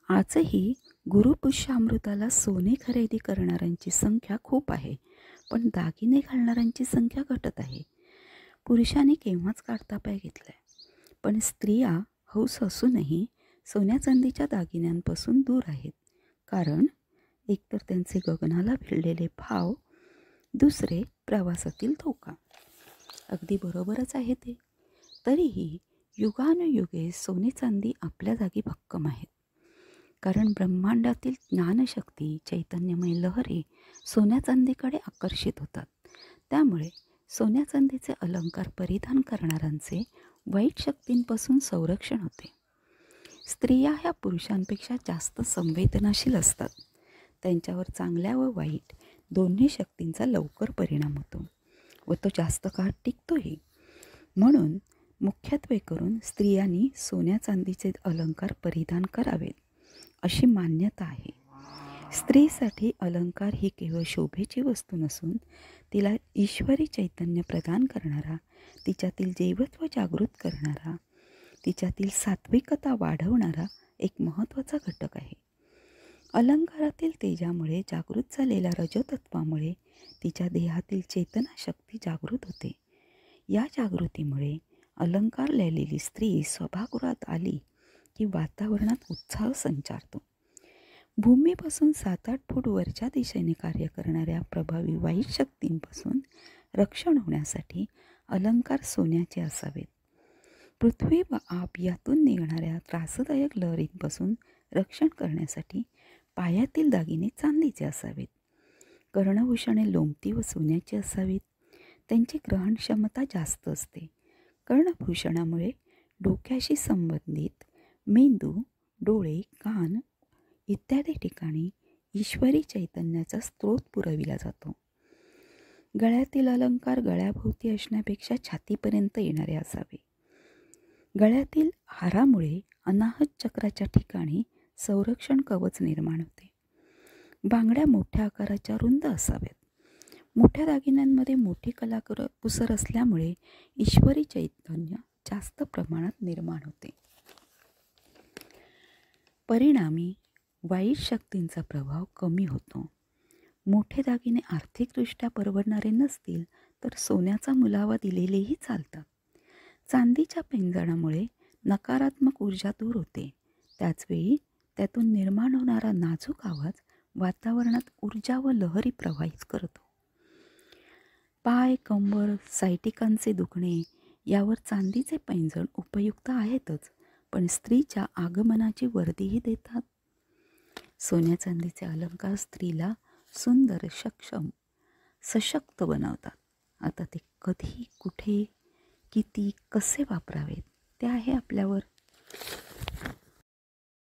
आजही गुरुपुष्यामृताला सोने खरेदी करणाऱ्यांची संख्या खूप आहे, पण दागिने घालणाऱ्यांची संख्या घटत आहे. पुरुषांनी केव्हाच काढता पाय घेतलाय, पण स्त्रिया हौस असूनही सोन्या चांदीच्या दागिन्यांपासून दूर आहेत. कारण एकतर त्यांचे गगनाला भिडलेले भाव, दुसरे प्रवासातील धोका. अगदी बरोबरच आहे ते. तरीही युगानुयुगे सोने चांदी आपल्या जागी भक्कम आहेत. कारण ब्रह्मांडातील ज्ञानशक्ती, चैतन्यमय लहरी सोन्या चांदीकडे आकर्षित होतात. त्यामुळे सोन्या चांदीचे अलंकार परिधान करणाऱ्यांचे वाईट शक्तींपासून संरक्षण होते. स्त्रिया ह्या पुरुषांपेक्षा जास्त संवेदनाशील असतात. त्यांच्यावर चांगल्या व वाईट दोन्ही शक्तींचा लवकर परिणाम होतो व तो जास्त काळ टिकतोही. म्हणून मुख्यत्वे करून स्त्रियांनी सोन्या चांदीचे अलंकार परिधान करावेत अशी मान्यता आहे. स्त्रीसाठी अलंकार ही केवळ शोभेची वस्तू नसून तिला ईश्वरी चैतन्य प्रदान करणारा, तिच्यातील देवत्व जागृत करणारा, तिच्यातील सात्विकता वाढवणारा एक महत्त्वाचा घटक आहे. अलंकारातील तेजामुळे जागृत झालेल्या रजोतत्वामुळे तिच्या देहातील चेतना शक्ती जागृत होते. या जागृतीमुळे अलंकार लिहिलेली स्त्री सभागृहात आली की वातावरणात उत्साह संचारतो. भूमीपासून 7-8 फूट वरच्या दिशेने कार्य करणाऱ्या प्रभावी वाईट शक्तींपासून रक्षण होण्यासाठी अलंकार सोन्याचे असावेत. पृथ्वी व आप यातून निघणाऱ्या त्रासदायक लहरींपासून रक्षण करण्यासाठी पायातील दागिने चांदीचे असावेत. कर्णभूषणे लोंबती व सोन्याची असावीत. त्यांची ग्रहण क्षमता जास्त असते. कर्णभूषणामुळे डोक्याशी संबंधित मेंदू, डोळे, कान इत्यादी ठिकाणी ईश्वरी चैतन्याचा स्रोत पुरविला जातो. गळ्यातील अलंकार गळ्याभोवती असण्यापेक्षा छातीपर्यंत येणारे असावे. गळ्यातील हारामुळे अनाहत चक्राच्या ठिकाणी संरक्षण कवच निर्माण होते. बांगड्या मोठ्या आकाराच्या रुंद असाव्यात. मोठ्या दागिन्यांमध्ये मोठी कलाकुसर असल्यामुळे ईश्वरी चैतन्य जास्त प्रमाणात निर्माण होते. परिणामी वाईट शक्तींचा प्रभाव कमी होतो. मोठे दागिने आर्थिकदृष्ट्या परवडणारे नसतील तर सोन्याचा मुलावा दिलेलेही चालतात. चांदीच्या पैंजणामुळे नकारात्मक ऊर्जा दूर होते. त्याचवेळी त्यातून निर्माण होणारा नाजूक आवाज वातावरणात ऊर्जा व लहरी प्रवाहित करतो. पाय, कंबर, सायटिकांचे दुखणे यावर चांदीचे पैंजण उपयुक्त आहेतच, पण स्त्रीच्या आगमनाची वर्दीही देतात. सोन्या चांदीचे अलंकार स्त्रीला सुंदर, सक्षम, सशक्त बनवतात. आता ते कधी, कुठे, किती, कसे वापरावेत ते आहे आपल्यावर.